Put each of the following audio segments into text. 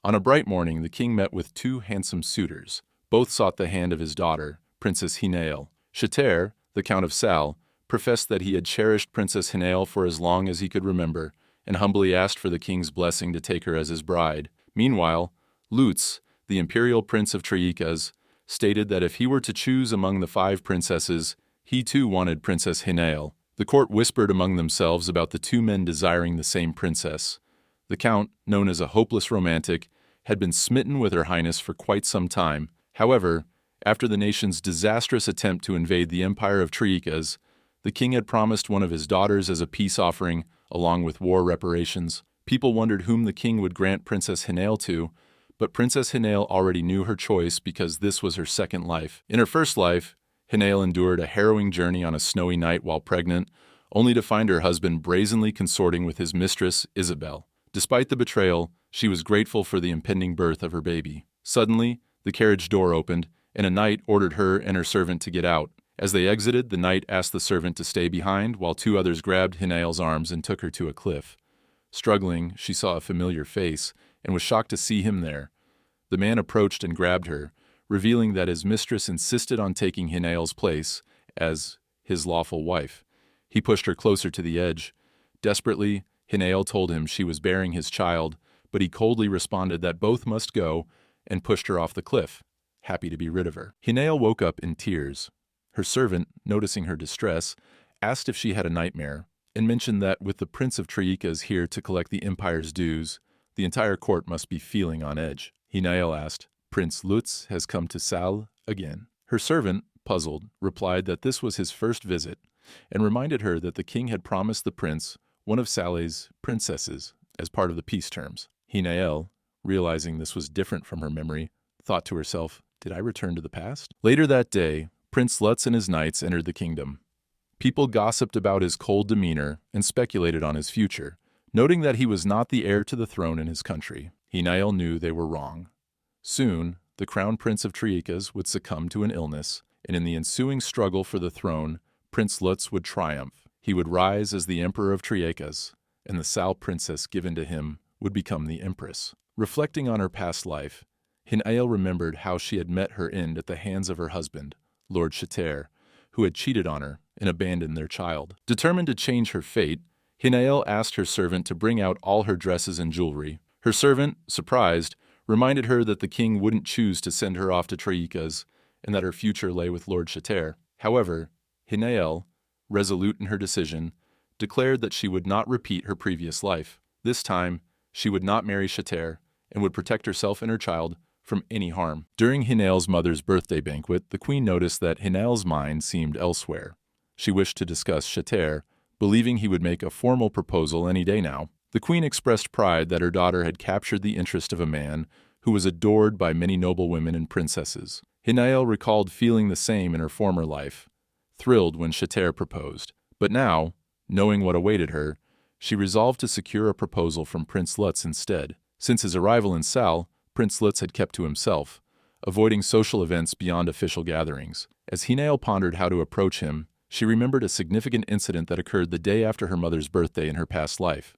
On a bright morning, the king met with two handsome suitors. Both sought the hand of his daughter, Princess Hinael. Chetaire, the Count of Sal, professed that he had cherished Princess Hinael for as long as he could remember, and humbly asked for the king's blessing to take her as his bride. Meanwhile, Lutz, the imperial prince of Triekas, stated that if he were to choose among the 5 princesses, he too wanted Princess Hinael. The court whispered among themselves about the 2 men desiring the same princess. The count, known as a hopeless romantic, had been smitten with her highness for quite some time. However, after the nation's disastrous attempt to invade the Empire of Triekas, the king had promised one of his daughters as a peace offering, along with war reparations. People wondered whom the king would grant Princess Hinael to, but Princess Hinael already knew her choice because this was her second life. In her first life, Hinael endured a harrowing journey on a snowy night while pregnant, only to find her husband brazenly consorting with his mistress, Isabel. Despite the betrayal, she was grateful for the impending birth of her baby. Suddenly, the carriage door opened, and a knight ordered her and her servant to get out. As they exited, the knight asked the servant to stay behind, while 2 others grabbed Hinael's arms and took her to a cliff. Struggling, she saw a familiar face, and was shocked to see him there. The man approached and grabbed her, revealing that his mistress insisted on taking Hinael's place as his lawful wife. He pushed her closer to the edge. Desperately, Hinael told him she was bearing his child, but he coldly responded that both must go and pushed her off the cliff, happy to be rid of her. Hinael woke up in tears. Her servant, noticing her distress, asked if she had a nightmare, and mentioned that with the Prince of Triekas here to collect the empire's dues, the entire court must be feeling on edge. Hinael asked, "Prince Lutz has come to Sal again?" Her servant, puzzled, replied that this was his first visit, and reminded her that the king had promised the prince one of Sal's princesses as part of the peace terms. Hinael, realizing this was different from her memory, thought to herself, "Did I return to the past?" Later that day, Prince Lutz and his knights entered the kingdom. People gossiped about his cold demeanor and speculated on his future, noting that he was not the heir to the throne in his country. Hinael knew they were wrong. Soon, the crown prince of Triekas would succumb to an illness, and in the ensuing struggle for the throne, Prince Lutz would triumph. He would rise as the Emperor of Triekas, and the Sal princess given to him would become the empress. Reflecting on her past life, Hinael remembered how she had met her end at the hands of her husband, Lord Chetaire, who had cheated on her and abandoned their child. Determined to change her fate, Hinael asked her servant to bring out all her dresses and jewelry. Her servant, surprised, reminded her that the king wouldn't choose to send her off to Triekas and that her future lay with Lord Chetaire. However, Hinael, resolute in her decision, declared that she would not repeat her previous life. This time, she would not marry Chetaire and would protect herself and her child from any harm. During Hinael's mother's birthday banquet, the queen noticed that Hinael's mind seemed elsewhere. She wished to discuss Chetaire, believing he would make a formal proposal any day now. The queen expressed pride that her daughter had captured the interest of a man who was adored by many noblewomen and princesses. Hinael recalled feeling the same in her former life, thrilled when Chetaire proposed. But now, knowing what awaited her, she resolved to secure a proposal from Prince Lutz instead. Since his arrival in Sal, Prince Lutz had kept to himself, avoiding social events beyond official gatherings. As Hinael pondered how to approach him, she remembered a significant incident that occurred the day after her mother's birthday in her past life,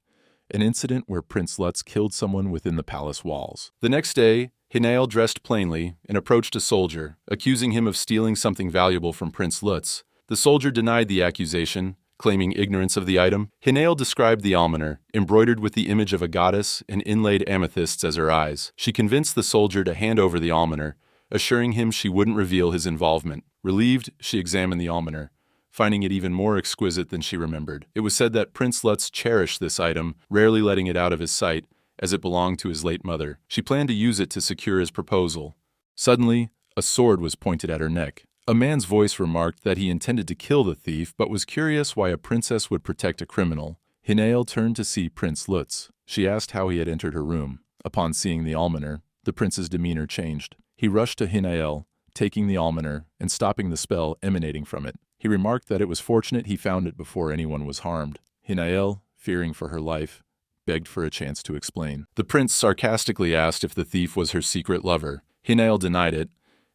an incident where Prince Lutz killed someone within the palace walls. The next day, Hinael dressed plainly and approached a soldier, accusing him of stealing something valuable from Prince Lutz. The soldier denied the accusation, claiming ignorance of the item. Hinael described the almoner, embroidered with the image of a goddess and inlaid amethysts as her eyes. She convinced the soldier to hand over the almoner, assuring him she wouldn't reveal his involvement. Relieved, she examined the almoner, finding it even more exquisite than she remembered. It was said that Prince Lutz cherished this item, rarely letting it out of his sight, as it belonged to his late mother. She planned to use it to secure his proposal. Suddenly, a sword was pointed at her neck. A man's voice remarked that he intended to kill the thief, but was curious why a princess would protect a criminal. Hinael turned to see Prince Lutz. She asked how he had entered her room. Upon seeing the almoner, the prince's demeanor changed. He rushed to Hinael, taking the almoner and stopping the spell emanating from it. He remarked that it was fortunate he found it before anyone was harmed. Hinael, fearing for her life, begged for a chance to explain. The prince sarcastically asked if the thief was her secret lover. Hinael denied it,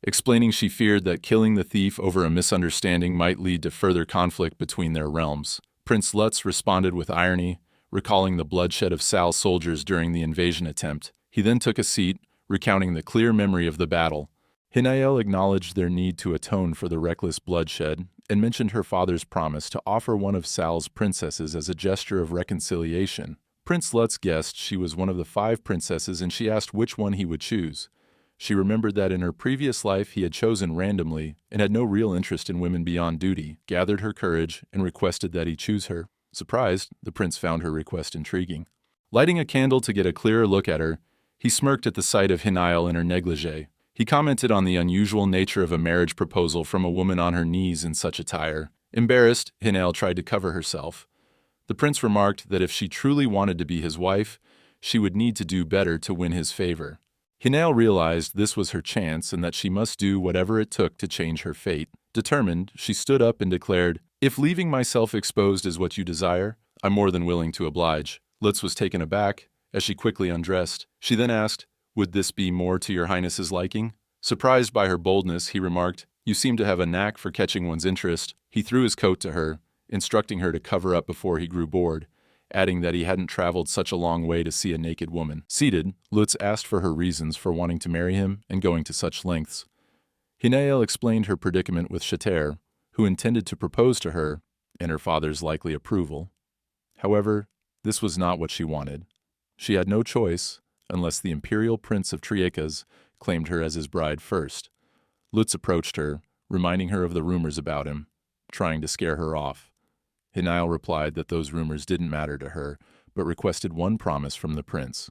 explaining she feared that killing the thief over a misunderstanding might lead to further conflict between their realms. Prince Lutz responded with irony, recalling the bloodshed of Sal's soldiers during the invasion attempt. He then took a seat, recounting the clear memory of the battle. Hinael acknowledged their need to atone for the reckless bloodshed and mentioned her father's promise to offer one of Sal's princesses as a gesture of reconciliation. Prince Lutz guessed she was one of the 5 princesses, and she asked which one he would choose. She remembered that in her previous life he had chosen randomly and had no real interest in women beyond duty, gathered her courage, and requested that he choose her. Surprised, the prince found her request intriguing. Lighting a candle to get a clearer look at her, he smirked at the sight of Hinael in her negligee. He commented on the unusual nature of a marriage proposal from a woman on her knees in such attire. Embarrassed, Hinael tried to cover herself. The prince remarked that if she truly wanted to be his wife, she would need to do better to win his favor. Hinael realized this was her chance and that she must do whatever it took to change her fate. Determined, she stood up and declared, "If leaving myself exposed is what you desire, I'm more than willing to oblige." Lutz was taken aback as she quickly undressed. She then asked, "Would this be more to your highness's liking?" Surprised by her boldness, he remarked, "You seem to have a knack for catching one's interest." He threw his coat to her, instructing her to cover up before he grew bored, adding that he hadn't traveled such a long way to see a naked woman. Seated, Lutz asked for her reasons for wanting to marry him and going to such lengths. Hinael explained her predicament with Chetaire, who intended to propose to her, and her father's likely approval. However, this was not what she wanted. She had no choice unless the imperial Prince of Triekas claimed her as his bride first. Lutz approached her, reminding her of the rumors about him, trying to scare her off. Hinael replied that those rumors didn't matter to her, but requested one promise from the prince,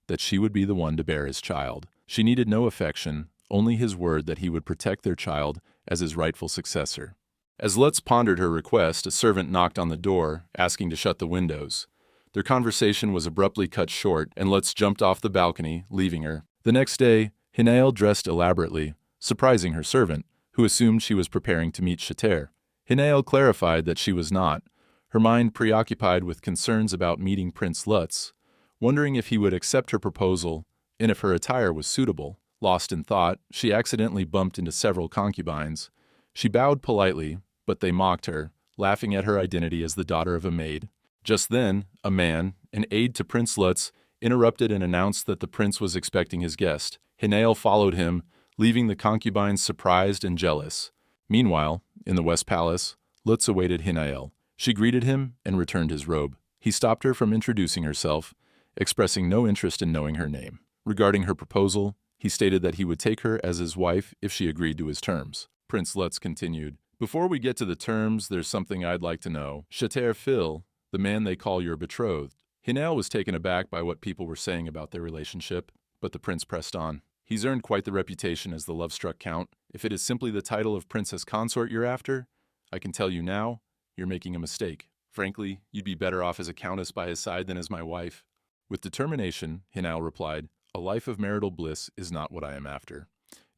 that she would be the one to bear his child. She needed no affection, only his word that he would protect their child as his rightful successor. As Lutz pondered her request, a servant knocked on the door, asking to shut the windows. Their conversation was abruptly cut short, and Lutz jumped off the balcony, leaving her. The next day, Hinael dressed elaborately, surprising her servant, who assumed she was preparing to meet Chetaire. Hinael clarified that she was not, her mind preoccupied with concerns about meeting Prince Lutz, wondering if he would accept her proposal and if her attire was suitable. Lost in thought, she accidentally bumped into several concubines. She bowed politely, but they mocked her, laughing at her identity as the daughter of a maid. Just then, a man, an aide to Prince Lutz, interrupted and announced that the prince was expecting his guest. Hinael followed him, leaving the concubines surprised and jealous. Meanwhile, in the West Palace, Lutz awaited Hinael. She greeted him and returned his robe. He stopped her from introducing herself, expressing no interest in knowing her name. Regarding her proposal, he stated that he would take her as his wife if she agreed to his terms. Prince Lutz continued, "Before we get to the terms, there's something I'd like to know. Chetaire Phil, the man they call your betrothed." Hinael was taken aback by what people were saying about their relationship, but the prince pressed on. "He's earned quite the reputation as the love-struck count. If it is simply the title of princess consort you're after, I can tell you now, you're making a mistake. Frankly, you'd be better off as a countess by his side than as my wife." With determination, Hinael replied, "A life of marital bliss is not what I am after.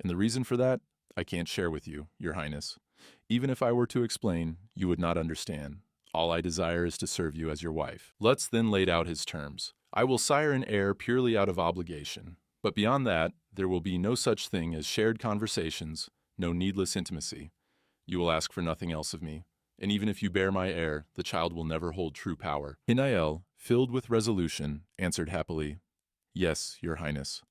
And the reason for that, I can't share with you, your highness. Even if I were to explain, you would not understand. All I desire is to serve you as your wife." Lutz then laid out his terms. "I will sire an heir purely out of obligation. But beyond that, there will be no such thing as shared conversations, no needless intimacy. You will ask for nothing else of me. And even if you bear my heir, the child will never hold true power." Hinael, filled with resolution, answered happily, "Yes, your highness.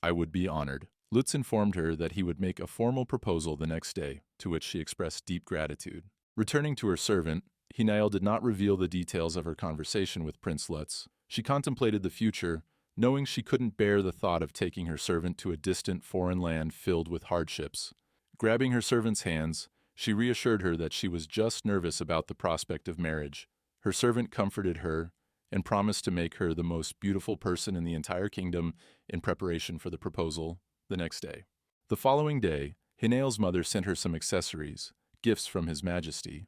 I would be honored." Lutz informed her that he would make a formal proposal the next day, to which she expressed deep gratitude. Returning to her servant, Hinael did not reveal the details of her conversation with Prince Lutz. She contemplated the future, knowing she couldn't bear the thought of taking her servant to a distant foreign land filled with hardships. Grabbing her servant's hands, she reassured her that she was just nervous about the prospect of marriage. Her servant comforted her and promised to make her the most beautiful person in the entire kingdom in preparation for the proposal the next day. The following day, Hinael's mother sent her some accessories, gifts from His Majesty.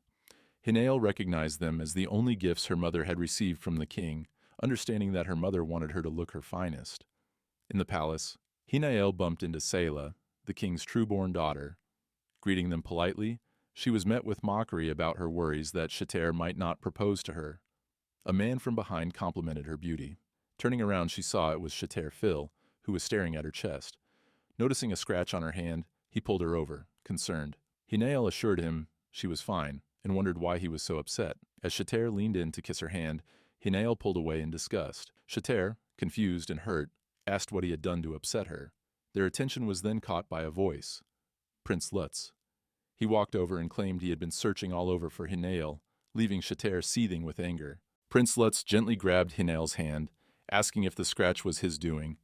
Hinael recognized them as the only gifts her mother had received from the king, understanding that her mother wanted her to look her finest. In the palace, Hinael bumped into Selah, the king's true-born daughter. Greeting them politely, she was met with mockery about her worries that Chetaire might not propose to her. A man from behind complimented her beauty. Turning around, she saw it was Chetaire Phil, who was staring at her chest. Noticing a scratch on her hand, he pulled her over, concerned. Hinael assured him she was fine, and wondered why he was so upset. As Chetaire leaned in to kiss her hand, Hinael pulled away in disgust. Chetaire, confused and hurt, asked what he had done to upset her. Their attention was then caught by a voice. Prince Lutz. He walked over and claimed he had been searching all over for Hinael, leaving Chetaire seething with anger. Prince Lutz gently grabbed Hinael's hand, asking if the scratch was his doing.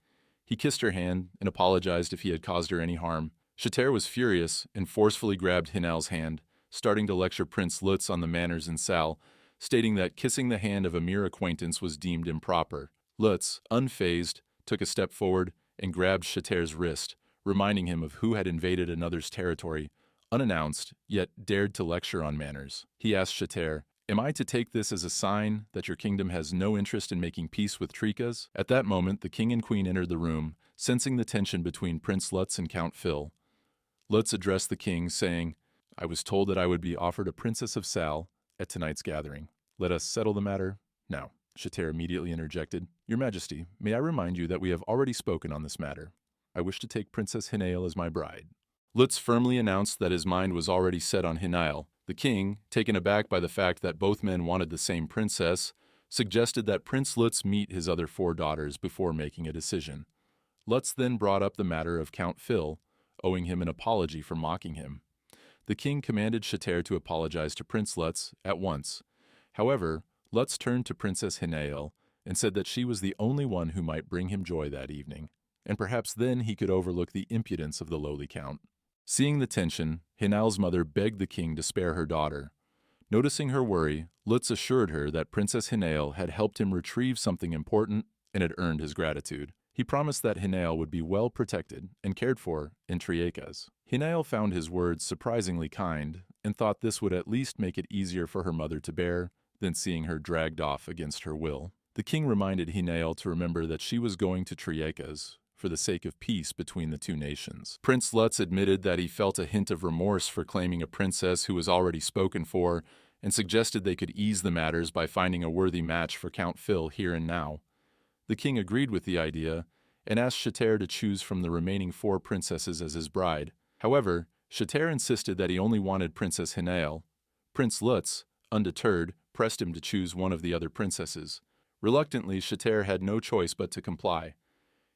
He kissed her hand and apologized if he had caused her any harm. Chetaire was furious and forcefully grabbed Hinael's hand, starting to lecture Prince Lutz on the manners in Sal, stating that kissing the hand of a mere acquaintance was deemed improper. Lutz, unfazed, took a step forward and grabbed Chetaire's wrist, reminding him of who had invaded another's territory, unannounced, yet dared to lecture on manners. He asked Chetaire, "Am I to take this as a sign that your kingdom has no interest in making peace with Triekas?" At that moment, the king and queen entered the room, sensing the tension between Prince Lutz and Count Phil. Lutz addressed the king, saying, "I was told that I would be offered a princess of Sal at tonight's gathering. Let us settle the matter now." Chetaire immediately interjected, "Your Majesty, may I remind you that we have already spoken on this matter. I wish to take Princess Hinael as my bride." Lutz firmly announced that his mind was already set on Hinael. The king, taken aback by the fact that both men wanted the same princess, suggested that Prince Lutz meet his other 4 daughters before making a decision. Lutz then brought up the matter of Count Phil, owing him an apology for mocking him. The king commanded Chetaire to apologize to Prince Lutz at once. However, Lutz turned to Princess Hinael and said that she was the only one who might bring him joy that evening, and perhaps then he could overlook the impudence of the lowly count. Seeing the tension, Hinael's mother begged the king to spare her daughter. Noticing her worry, Lutz assured her that Princess Hinael had helped him retrieve something important and had earned his gratitude. He promised that Hinael would be well protected and cared for in Triekas. Hinael found his words surprisingly kind and thought this would at least make it easier for her mother to bear than seeing her dragged off against her will. The king reminded Hinael to remember that she was going to Triekas for the sake of peace between the 2 nations. Prince Lutz admitted that he felt a hint of remorse for claiming a princess who was already spoken for and suggested they could ease the matters by finding a worthy match for Count Phil here and now. The king agreed with the idea and asked Chetaire to choose from the remaining 4 princesses as his bride. However, Chetaire insisted that he only wanted Princess Hinael. Prince Lutz, undeterred, pressed him to choose one of the other princesses. Reluctantly, Chetaire had no choice but to comply.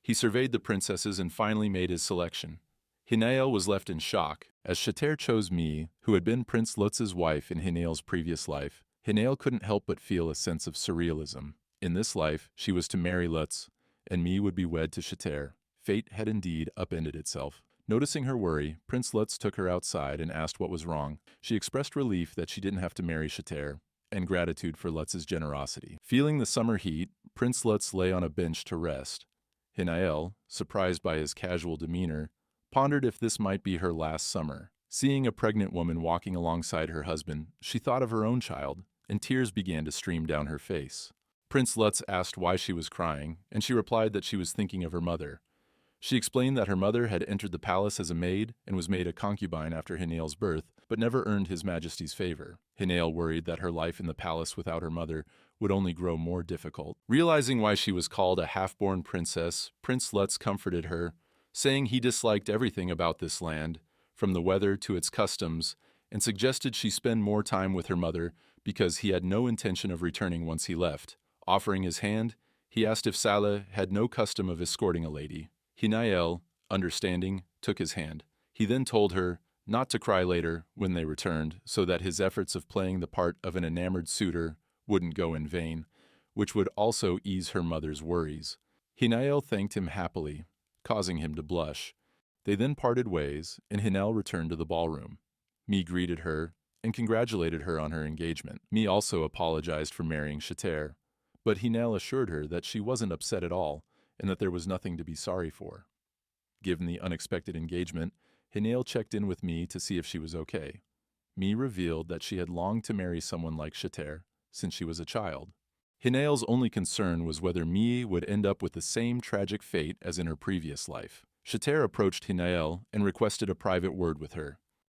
He surveyed the princesses and finally made his selection. Hinael was left in shock, as Chetaire chose me, who had been Prince Lutz's wife in Hinael's previous life. Hinael couldn't help but feel a sense of surrealism. In this life, she was to marry Lutz, and me would be wed to Chetaire. Fate had indeed upended itself. Noticing her worry, Prince Lutz took her outside and asked what was wrong. She expressed relief that she didn't have to marry Chetaire, and gratitude for Lutz's generosity. Feeling the summer heat, Prince Lutz lay on a bench to rest. Hinael, surprised by his casual demeanor, pondered if this might be her last summer. Seeing a pregnant woman walking alongside her husband, she thought of her own child, and tears began to stream down her face. Prince Lutz asked why she was crying, and she replied that she was thinking of her mother. She explained that her mother had entered the palace as a maid and was made a concubine after Hinael's birth, but never earned His Majesty's favor. Hinael worried that her life in the palace without her mother would only grow more difficult. Realizing why she was called a half-born princess, Prince Lutz comforted her, saying he disliked everything about this land, from the weather to its customs, and suggested she spend more time with her mother because he had no intention of returning once he left. Offering his hand, he asked if Sala had no custom of escorting a lady. Hinael, understanding, took his hand. He then told her not to cry later when they returned, so that his efforts of playing the part of an enamored suitor wouldn't go in vain, which would also ease her mother's worries. Hinael thanked him happily, causing him to blush. They then parted ways, and Hinael returned to the ballroom. Me greeted her and congratulated her on her engagement. Me also apologized for marrying Chetaire, but Hinael assured her that she wasn't upset at all, and that there was nothing to be sorry for. Given the unexpected engagement, Hinael checked in with me to see if she was okay. Me revealed that she had longed to marry someone like Chetaire since she was a child. Hinael's only concern was whether me would end up with the same tragic fate as in her previous life. Chetaire approached Hinael and requested a private word with her.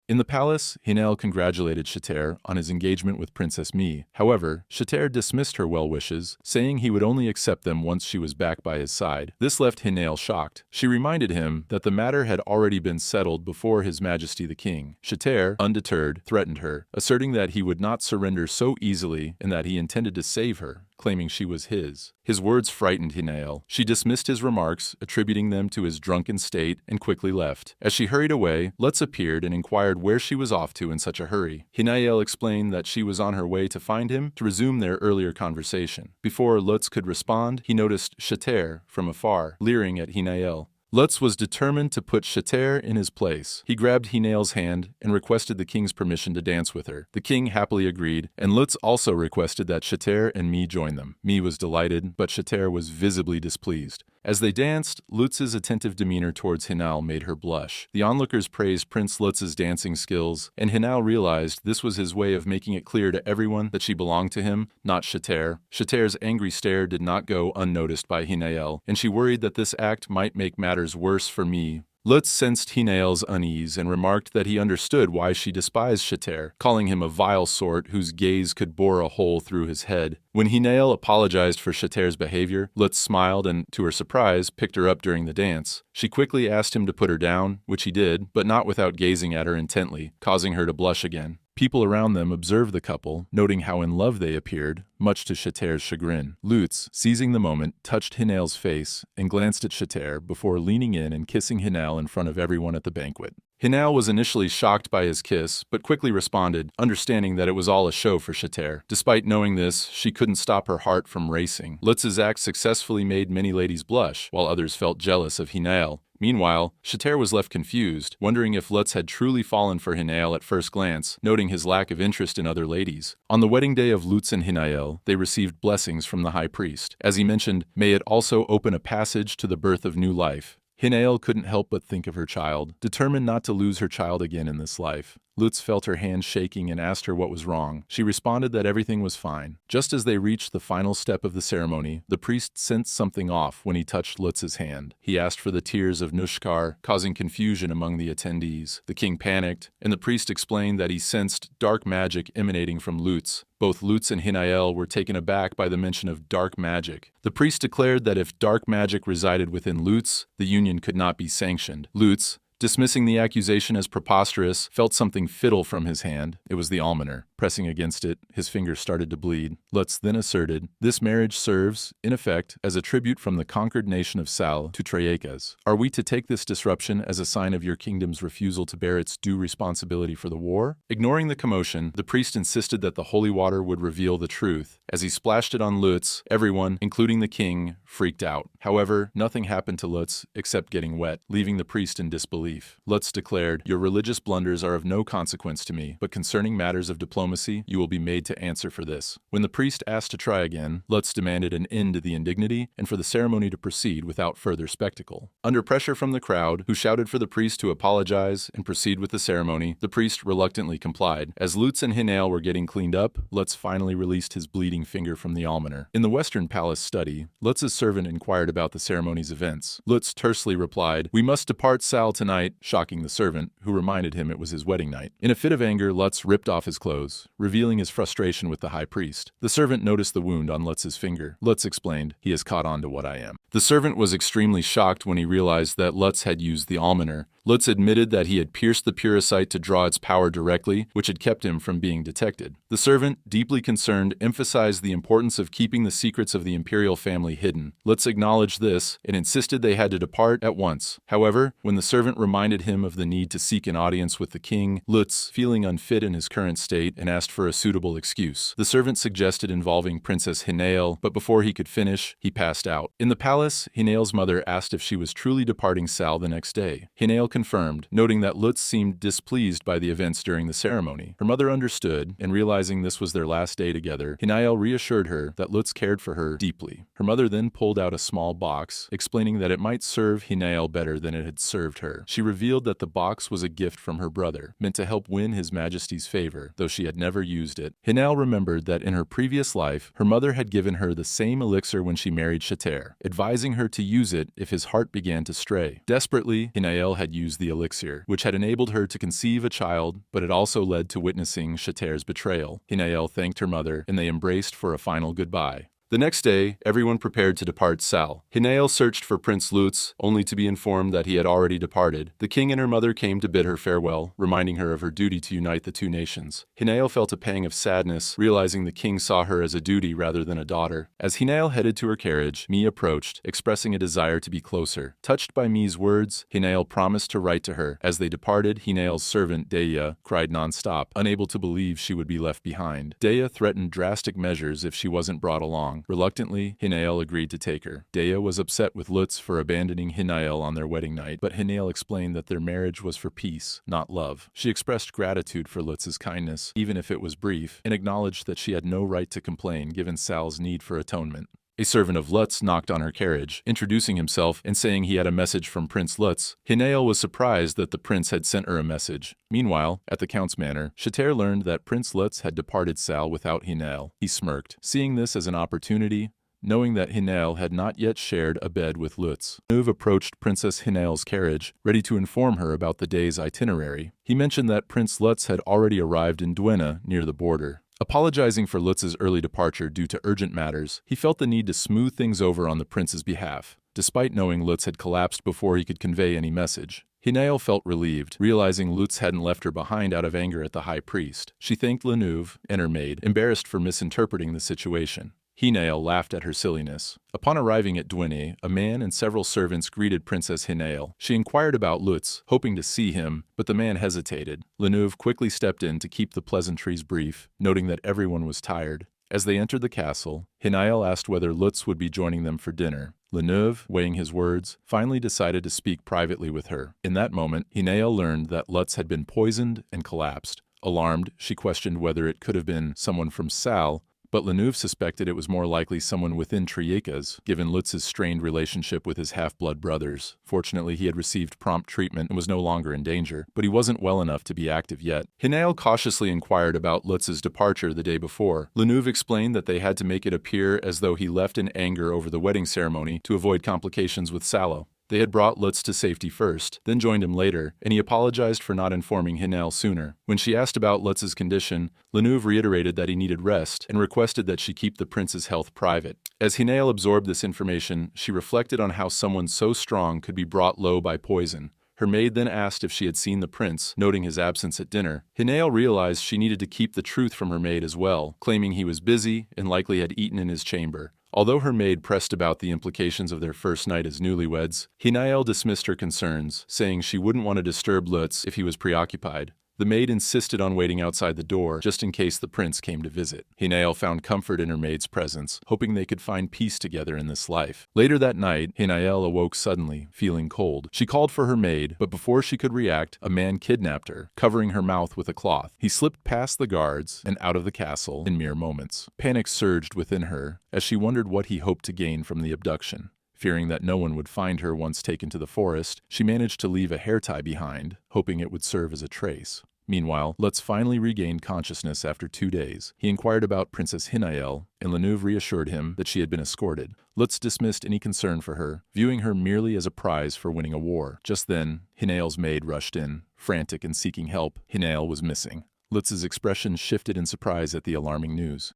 In the palace, Hinael congratulated Chetaire on his engagement with Princess Mi. However, Chetaire dismissed her well wishes, saying he would only accept them once she was back by his side. This left Hinael shocked. She reminded him that the matter had already been settled before His Majesty the King. Chetaire, undeterred, threatened her, asserting that he would not surrender so easily and that he intended to save her claiming she was his. His words frightened Hinael. She dismissed his remarks, attributing them to his drunken state, and quickly left. As she hurried away, Lutz appeared and inquired where she was off to in such a hurry. Hinael explained that she was on her way to find him to resume their earlier conversation. Before Lutz could respond, he noticed Chetaire from afar, leering at Hinael. Lutz was determined to put Chetaire in his place. He grabbed Hinael's hand and requested the king's permission to dance with her. The king happily agreed, and Lutz also requested that Chetaire and Mie join them. Mie was delighted, but Chetaire was visibly displeased. As they danced, Lutz's attentive demeanor towards Hinael made her blush. The onlookers praised Prince Lutz's dancing skills, and Hinael realized this was his way of making it clear to everyone that she belonged to him, not Chetaire. Chetaire's angry stare did not go unnoticed by Hinael, and she worried that this act might make matters worse for Mie. Lutz sensed Hinael's unease and remarked that he understood why she despised Chetaire, calling him a vile sort whose gaze could bore a hole through his head. When Hinael apologized for Chetaire's behavior, Lutz smiled and, to her surprise, picked her up during the dance. She quickly asked him to put her down, which he did, but not without gazing at her intently, causing her to blush again. People around them observed the couple, noting how in love they appeared, much to Chetaire's chagrin. Lutz, seizing the moment, touched Hinael's face and glanced at Chetaire before leaning in and kissing Hinael in front of everyone at the banquet. Hinael was initially shocked by his kiss, but quickly responded, understanding that it was all a show for Chetaire. Despite knowing this, she couldn't stop her heart from racing. Lutz's act successfully made many ladies blush, while others felt jealous of Hinael. Meanwhile, Chetaire was left confused, wondering if Lutz had truly fallen for Hinael at first glance, noting his lack of interest in other ladies. On the wedding day of Lutz and Hinael, they received blessings from the high priest. As he mentioned, may it also open a passage to the birth of new life. Hinael couldn't help but think of her child, determined not to lose her child again in this life. Lutz felt her hand shaking and asked her what was wrong. She responded that everything was fine. Just as they reached the final step of the ceremony, the priest sensed something off when he touched Lutz's hand. He asked for the tears of Nushkar, causing confusion among the attendees. The king panicked, and the priest explained that he sensed dark magic emanating from Lutz. Both Lutz and Hinael were taken aback by the mention of dark magic. The priest declared that if dark magic resided within Lutz, the union could not be sanctioned. Lutz, dismissing the accusation as preposterous, felt something fiddle from his hand. It was the almoner. Pressing against it, his fingers started to bleed. Lutz then asserted, "This marriage serves, in effect, as a tribute from the conquered nation of Sal to Triekas. Are we to take this disruption as a sign of your kingdom's refusal to bear its due responsibility for the war?" Ignoring the commotion, the priest insisted that the holy water would reveal the truth. As he splashed it on Lutz, everyone, including the king, freaked out. However, nothing happened to Lutz except getting wet, leaving the priest in disbelief. Lutz declared, "Your religious blunders are of no consequence to me, but concerning matters of diplomacy, you will be made to answer for this." When the priest asked to try again, Lutz demanded an end to the indignity and for the ceremony to proceed without further spectacle. Under pressure from the crowd, who shouted for the priest to apologize and proceed with the ceremony, the priest reluctantly complied. As Lutz and Hinael were getting cleaned up, Lutz finally released his bleeding finger from the almoner. In the Western Palace study, Lutz's servant inquired about the ceremony's events. Lutz tersely replied, "We must depart Sal tonight," shocking the servant, who reminded him it was his wedding night. In a fit of anger, Lutz ripped off his clothes, revealing his frustration with the high priest. The servant noticed the wound on Lutz's finger. Lutz explained, "He has caught on to what I am." The servant was extremely shocked when he realized that Lutz had used the almoner. Lutz admitted that he had pierced the puricite to draw its power directly, which had kept him from being detected. The servant, deeply concerned, emphasized the importance of keeping the secrets of the imperial family hidden. Lutz acknowledged this and insisted they had to depart at once. However, when the servant reminded him of the need to seek an audience with the king, Lutz, feeling unfit in his current state, and asked for a suitable excuse. The servant suggested involving Princess Hinael, but before he could finish, he passed out. In the palace, Hinael's mother asked if she was truly departing Sal the next day. Hinael confirmed, noting that Lutz seemed displeased by the events during the ceremony. Her mother understood, and realizing this was their last day together, Hinael reassured her that Lutz cared for her deeply. Her mother then pulled out a small box, explaining that it might serve Hinael better than it had served her. She revealed that the box was a gift from her brother, meant to help win His Majesty's favor, though she had never used it. Hinael remembered that in her previous life, her mother had given her the same elixir when she married Chetaire, advising her to use it if his heart began to stray. Desperately, Hinael had used the elixir, which had enabled her to conceive a child, but it also led to witnessing Chetaire's betrayal. Hinael thanked her mother, and they embraced for a final goodbye. The next day, everyone prepared to depart Sal. Hinael searched for Prince Lutz, only to be informed that he had already departed. The king and her mother came to bid her farewell, reminding her of her duty to unite the two nations. Hinael felt a pang of sadness, realizing the king saw her as a duty rather than a daughter. As Hinael headed to her carriage, Mi approached, expressing a desire to be closer. Touched by Mi's words, Hinael promised to write to her. As they departed, Hinael's servant, Dea, cried non-stop, unable to believe she would be left behind. Dea threatened drastic measures if she wasn't brought along. Reluctantly, Hinael agreed to take her. Dea was upset with Lutz for abandoning Hinael on their wedding night, but Hinael explained that their marriage was for peace, not love. She expressed gratitude for Lutz's kindness, even if it was brief, and acknowledged that she had no right to complain given Sal's need for atonement. A servant of Lutz knocked on her carriage, introducing himself and saying he had a message from Prince Lutz. Hinael was surprised that the prince had sent her a message. Meanwhile, at the count's manor, Chetaire learned that Prince Lutz had departed Sal without Hinael. He smirked, seeing this as an opportunity, knowing that Hinael had not yet shared a bed with Lutz. Lutz approached Princess Hinael's carriage, ready to inform her about the day's itinerary. He mentioned that Prince Lutz had already arrived in Duena, near the border. Apologizing for Lutz's early departure due to urgent matters, he felt the need to smooth things over on the prince's behalf, despite knowing Lutz had collapsed before he could convey any message. Hinael felt relieved, realizing Lutz hadn't left her behind out of anger at the high priest. She thanked Leneuve and her maid, embarrassed for misinterpreting the situation. Hinael laughed at her silliness. Upon arriving at Duene, a man and several servants greeted Princess Hinael. She inquired about Lutz, hoping to see him, but the man hesitated. Leneuve quickly stepped in to keep the pleasantries brief, noting that everyone was tired. As they entered the castle, Hinael asked whether Lutz would be joining them for dinner. Leneuve, weighing his words, finally decided to speak privately with her. In that moment, Hinael learned that Lutz had been poisoned and collapsed. Alarmed, she questioned whether it could have been someone from Sal, but Leneuve suspected it was more likely someone within Triekas, given Lutz's strained relationship with his half-blood brothers. Fortunately, he had received prompt treatment and was no longer in danger, but he wasn't well enough to be active yet. Hinael cautiously inquired about Lutz's departure the day before. Leneuve explained that they had to make it appear as though he left in anger over the wedding ceremony to avoid complications with Salo. They had brought Lutz to safety first, then joined him later, and he apologized for not informing Hinael sooner. When she asked about Lutz's condition, Leneuve reiterated that he needed rest and requested that she keep the prince's health private. As Hinael absorbed this information, she reflected on how someone so strong could be brought low by poison. Her maid then asked if she had seen the prince, noting his absence at dinner. Hinael realized she needed to keep the truth from her maid as well, claiming he was busy and likely had eaten in his chamber. Although her maid pressed about the implications of their first night as newlyweds, Hinael dismissed her concerns, saying she wouldn't want to disturb Lutz if he was preoccupied. The maid insisted on waiting outside the door just in case the prince came to visit. Hinael found comfort in her maid's presence, hoping they could find peace together in this life. Later that night, Hinael awoke suddenly, feeling cold. She called for her maid, but before she could react, a man kidnapped her, covering her mouth with a cloth. He slipped past the guards and out of the castle in mere moments. Panic surged within her as she wondered what he hoped to gain from the abduction. Fearing that no one would find her once taken to the forest, she managed to leave a hair tie behind, hoping it would serve as a trace. Meanwhile, Lutz finally regained consciousness after 2 days. He inquired about Princess Hinael, and Leneuve reassured him that she had been escorted. Lutz dismissed any concern for her, viewing her merely as a prize for winning a war. Just then, Hinael's maid rushed in. Frantic and seeking help, Hinael was missing. Lutz's expression shifted in surprise at the alarming news.